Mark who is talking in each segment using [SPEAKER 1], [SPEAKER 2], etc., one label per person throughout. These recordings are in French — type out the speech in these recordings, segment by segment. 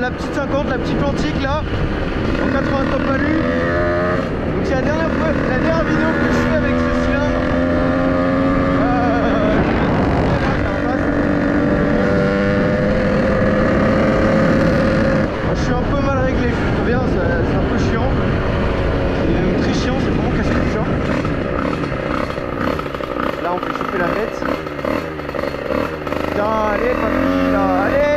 [SPEAKER 1] la petite 50, la petite Antique là, en 80 top alu. Donc c'est la dernière vidéo que je fais avec ce cylindre. Je suis un peu mal réglé, je trouve bien, c'est un peu chiant. C'est même très chiant, c'est vraiment casse tout ça. Là on peut choper la bête. Putain, allez papy là, allez!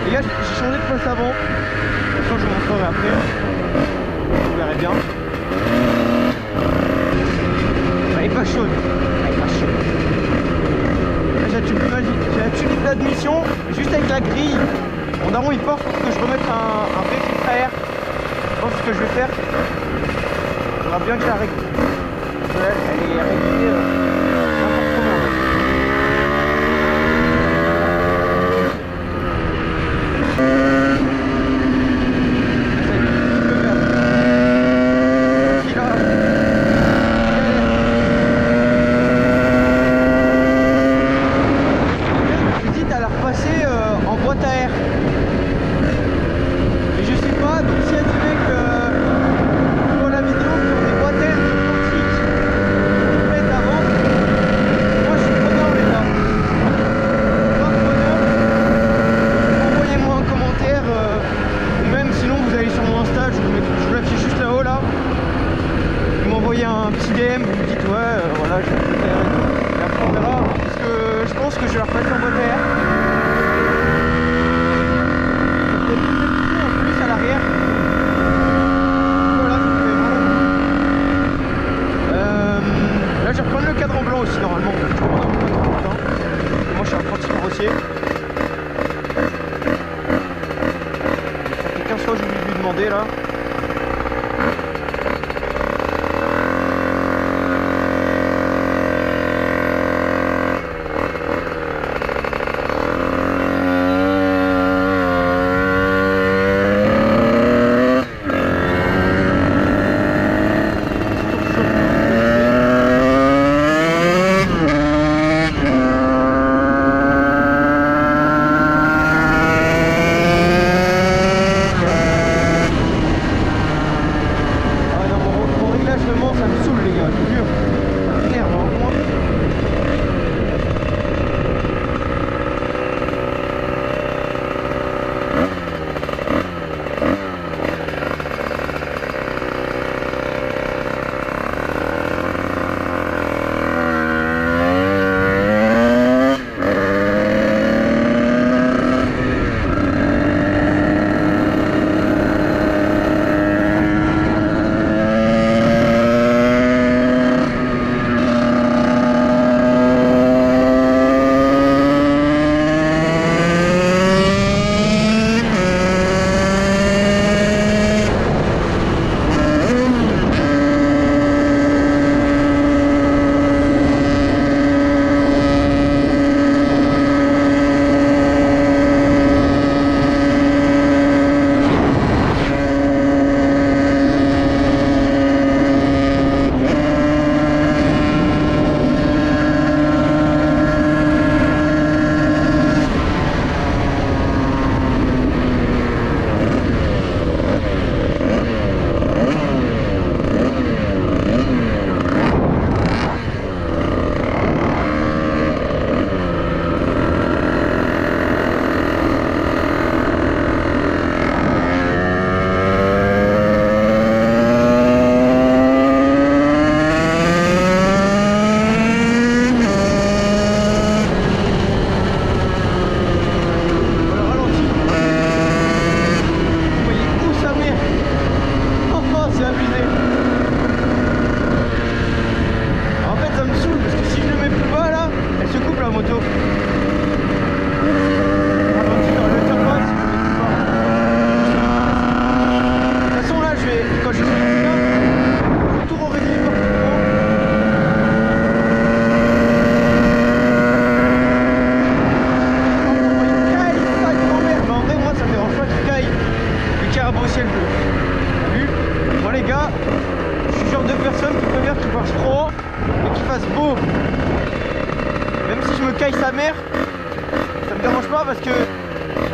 [SPEAKER 1] Les gars, j'ai changé de place avant. Je vous montrerai après. Vous verrez bien. Elle est pas chaude. Elle est pas chaude. J'ai la tulipe d'admission juste avec la grille. Mon daron il porte pour que je remette un vrai filtre à air. Je pense que ce que je vais faire. Il faudra bien que je la règle. Elle est réglée n'importe comment. Un petit DM, vous me dites ouais voilà je vais le faire et tout. Et après on verra parce que je pense que je vais repasser en boîte à air. Peut-être en plus à l'arrière. Voilà, ça fait vraiment. Là je vais reprendre le cadre en blanc aussi normalement. Moi je suis un apprenti carrossier. Ça fait 15 fois que j'ai oublié de lui demander là. T'as vu? Moi les gars, je suis le genre de personne qui préfère qu'il fasse froid et qu'il fasse beau. Même si je me caille sa mère, ça me dérange pas parce que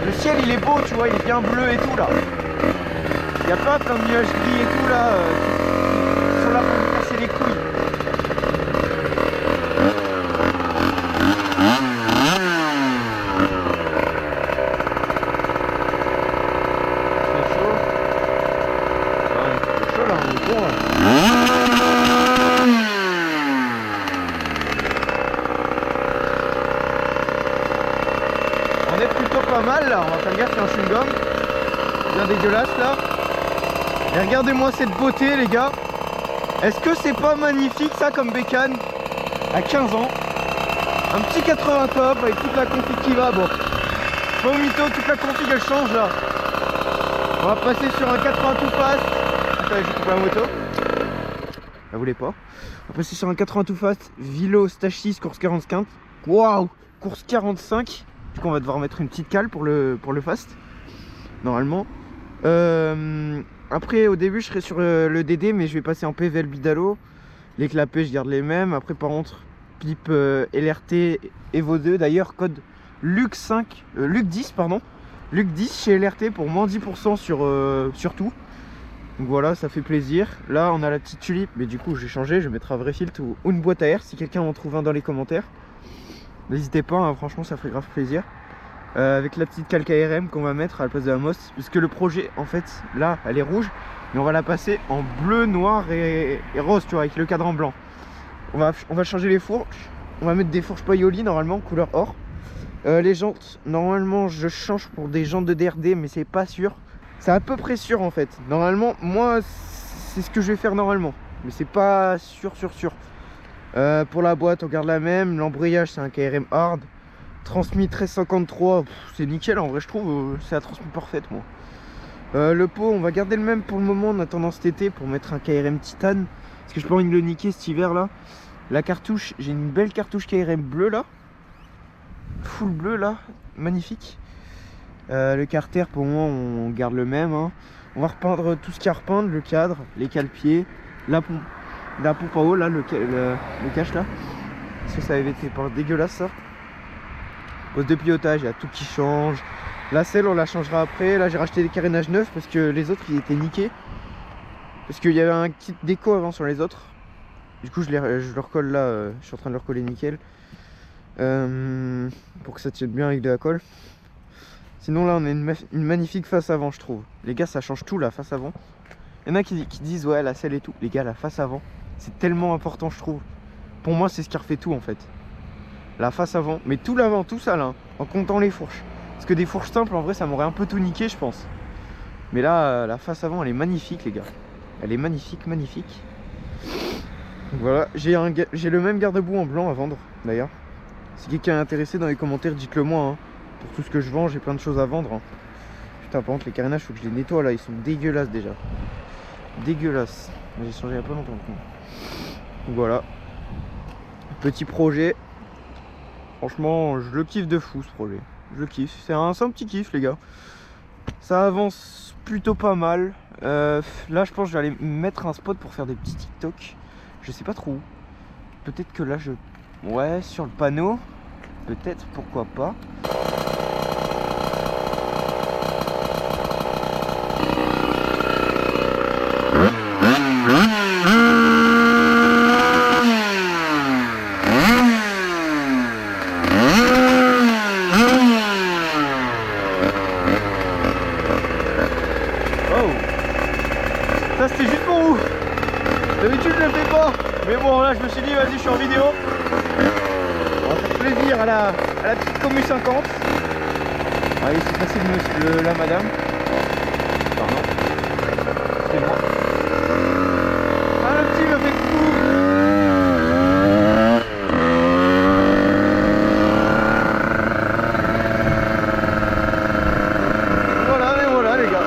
[SPEAKER 1] le ciel il est beau, tu vois, il est bien bleu et tout là. Il n'y a pas plein de nuages gris et tout là qui sont là pour me casser les couilles. On est plutôt pas mal là, on va faire gaffe, c'est un chewing-gum bien dégueulasse là. Et regardez-moi cette beauté les gars. Est-ce que c'est pas magnifique ça comme bécane à 15 ans? Un petit 80 top avec toute la config qui va. Bon, pas au mytho, toute la config elle change là. On va passer sur un 80 tout fast. Attendez, j'ai coupé la moto. Elle voulait pas. On va passer sur un 80 tout fast. Vilo stage 6 course 45. Waouh, course 45. Du coup on va devoir mettre une petite cale pour le fast. Normalement. Après au début je serai sur le DD, mais je vais passer en PVL Bidalo. Les clapets je garde les mêmes. Après par contre pipe LRT Evo 2. D'ailleurs code Luc 10 pardon. Luc 10 chez LRT pour moins 10% sur tout. Donc voilà, ça fait plaisir. Là on a la petite tulipe, mais du coup j'ai changé, je mettrai un vrai filtre ou une boîte à air. Si quelqu'un en trouve un dans les commentaires, n'hésitez pas, hein, franchement ça ferait grave plaisir. Avec la petite calque ARM qu'on va mettre à la place de la MOS, puisque le projet en fait là elle est rouge, mais on va la passer en bleu, noir et rose, tu vois, avec le cadran blanc. On va changer les fourches, on va mettre des fourches Paoli normalement couleur or. Les jantes, normalement je change pour des jantes de DRD, mais c'est pas sûr. C'est à peu près sûr en fait. Normalement, moi c'est ce que je vais faire normalement, mais c'est pas sûr. Pour la boîte on garde la même. L'embrayage c'est un KRM hard. Transmis 1353, c'est nickel en vrai je trouve, c'est la transmis parfaite moi. Le pot on va garder le même pour le moment en attendant cet été pour mettre un KRM titane. Parce que je peux pas envie de le niquer cet hiver là. La cartouche, j'ai une belle cartouche KRM bleue là. Full bleu là, magnifique. Le carter pour moi on garde le même, hein. On va repeindre tout ce qu'il y a à repeindre, le cadre, les cale-pieds, la pompe en haut là, le cache là. Parce que ça avait été pas dégueulasse ça. Poste de pilotage, il y a tout qui change. La selle on la changera après. Là j'ai racheté des carénages neufs parce que les autres ils étaient niqués. Parce qu'il y avait un kit déco avant sur les autres. Du coup je le recolle là, je suis en train de le recoller nickel. Pour que ça tienne bien avec de la colle. Sinon là on a une magnifique face avant je trouve. Les gars ça change tout la face avant. Il y en a qui disent ouais la selle et tout. Les gars la face avant c'est tellement important je trouve. Pour moi c'est ce qui refait tout en fait. La face avant, mais tout l'avant, tout ça là, hein, en comptant les fourches. Parce que des fourches simples en vrai ça m'aurait un peu tout niqué je pense. Mais là la face avant elle est magnifique les gars. Elle est magnifique. Donc voilà, j'ai le même garde-boue en blanc à vendre d'ailleurs. Si quelqu'un est intéressé dans les commentaires dites-le moi, hein. Pour tout ce que je vends j'ai plein de choses à vendre, hein. Putain par contre les carénages faut que je les nettoie là, ils sont dégueulasses déjà. Dégueulasses. J'ai changé il y a pas longtemps. Donc voilà. Petit projet. Franchement, je le kiffe de fou ce projet. Je le kiffe. C'est un petit kiff, les gars. Ça avance plutôt pas mal. Là, je pense que je vais aller mettre un spot pour faire des petits TikTok. Je sais pas trop où. Peut-être que là, ouais, sur le panneau. Peut-être, pourquoi pas. Ça c'était juste pour vous. D'habitude je le fais pas. Mais bon là je me suis dit vas-y je suis en vidéo. On va faire plaisir à la petite commu 50. Allez c'est passé la madame. Pardon. C'est moi. Ah le petit me fait coucou. Voilà les gars.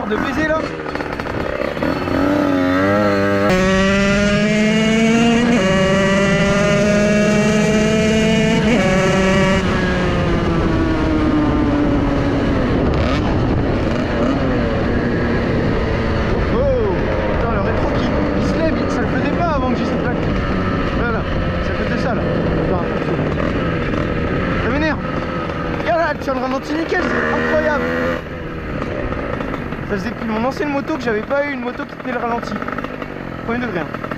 [SPEAKER 1] De baiser là. anti-nickel, c'est incroyable. Ça faisait depuis mon ancienne moto que j'avais pas eu une moto qui tenait le ralenti. Premier degré. Hein.